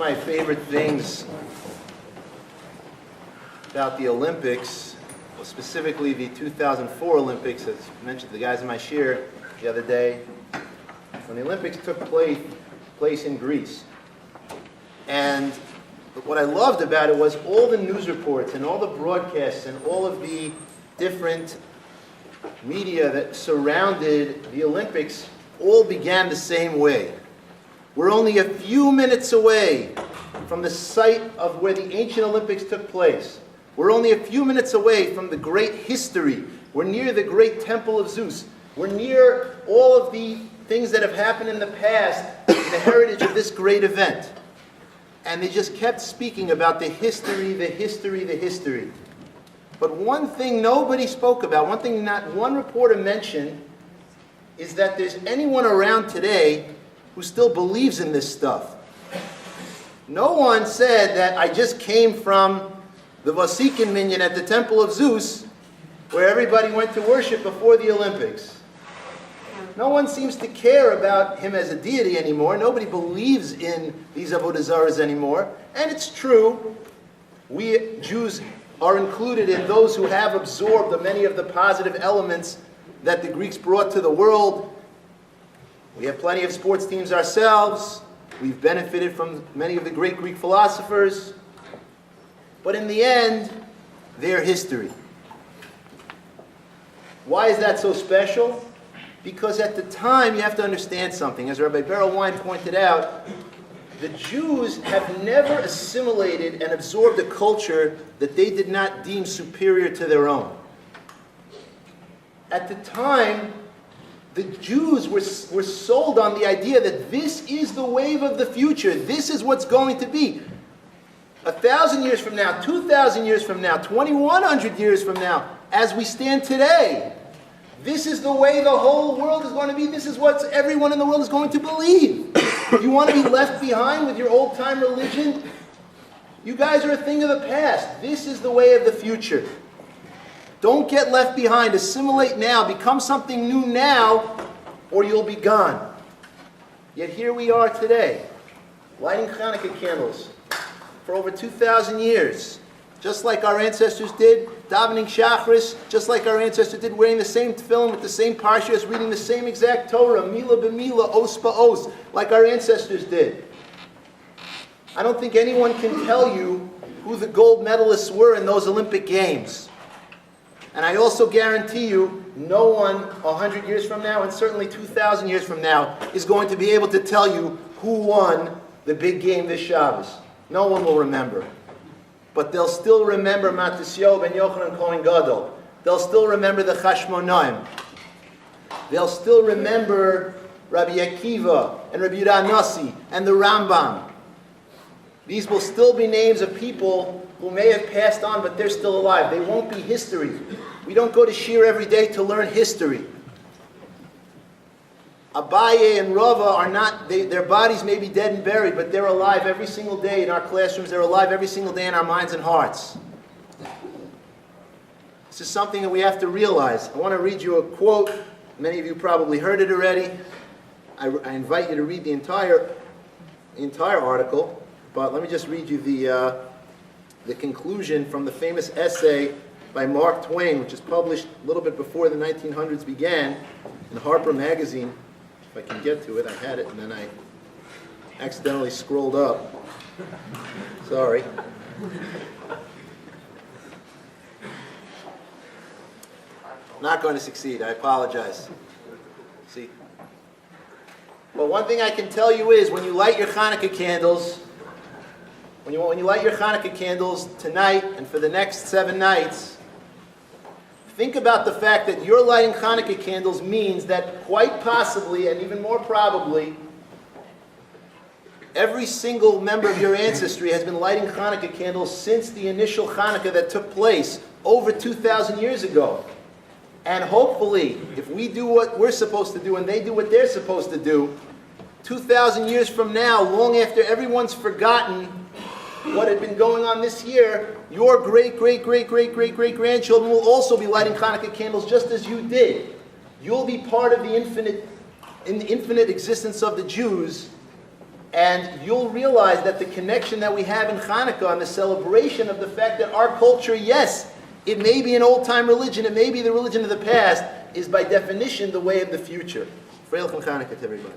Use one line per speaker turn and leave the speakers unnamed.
my favorite things about the Olympics, well, specifically the 2004 Olympics, as mentioned to the guys in my shir the other day, when the Olympics took place in Greece. And what I loved about it was all the news reports and all the broadcasts and all of the different media that surrounded the Olympics all began the same way. We're only a few minutes away from the site of where the ancient Olympics took place. We're only a few minutes away from the great history. We're near the great temple of Zeus. We're near all of the things that have happened in the past, the heritage of this great event. And they just kept speaking about the history, the history, the history. But one thing nobody spoke about, one thing not one reporter mentioned, is that there's anyone around today who still believes in this stuff. No one said that I just came from the Vasikin Minyan at the Temple of Zeus, where everybody went to worship before the Olympics. No one seems to care about him as a deity anymore. Nobody believes in these Avodah Zarahs anymore. And it's true, we Jews are included in those who have absorbed many of the positive elements that the Greeks brought to the world. We have plenty of sports teams ourselves. We've benefited from many of the great Greek philosophers. But in the end, they're history. Why is that so special? Because at the time, you have to understand something. As Rabbi Beryl Wein pointed out, the Jews have never assimilated and absorbed a culture that they did not deem superior to their own. At the time, the Jews were sold on the idea that this is the wave of the future. This is what's going to be. 1,000 years from now, 2,000 years from now, 2,100 years from now, as we stand today, this is the way the whole world is going to be. This is what everyone in the world is going to believe. You want to be left behind with your old-time religion? You guys are a thing of the past. This is the way of the future. Don't get left behind. Assimilate now. Become something new now, or you'll be gone. Yet here we are today, lighting Chanukah candles for over 2,000 years. Just like our ancestors did, davening Shachris, just like our ancestors did, wearing the same tefillin with the same parshas, reading the same exact Torah, mila b'mila, os ba'os, like our ancestors did. I don't think anyone can tell you who the gold medalists were in those Olympic Games. And I also guarantee you, no one 100 years from now, and certainly 2,000 years from now, is going to be able to tell you who won the big game this Shabbos. No one will remember. But they'll still remember Matisyahu ben Yochanan Kohen Gadol. They'll still remember the Chashmonaim. They'll still remember Rabbi Akiva and Rabbi Yehuda Nasi and the Rambam. These will still be names of people who may have passed on, but they're still alive. They won't be history. We don't go to shir every day to learn history. Abaye and Rava are not, their bodies may be dead and buried, but they're alive every single day in our classrooms. They're alive every single day in our minds and hearts. This is something that we have to realize. I want to read you a quote. Many of you probably heard it already. I invite you to read the entire article, but let me just read you the conclusion from the famous essay by Mark Twain, which is published a little bit before the 1900s began in Harper Magazine. If I can get to it, I had it and then I accidentally scrolled up. Sorry. Not going to succeed, I apologize. See? But one thing I can tell you is when you light your Chanukah candles, when you light your Chanukah candles tonight and for the next 7 nights, think about the fact that your lighting Chanukah candles means that quite possibly, and even more probably, every single member of your ancestry has been lighting Chanukah candles since the initial Chanukah that took place over 2,000 years ago. And hopefully, if we do what we're supposed to do and they do what they're supposed to do, 2,000 years from now, long after everyone's forgotten what had been going on this year, your great-great-great-great-great-great-grandchildren will also be lighting Chanukah candles just as you did. You'll be part of the infinite existence of the Jews And you'll realize that the connection that we have in Chanukah and the celebration of the fact that our culture, yes, it may be an old-time religion, it may be the religion of the past, is by definition the way of the future. Freilich and Chanukah to everybody.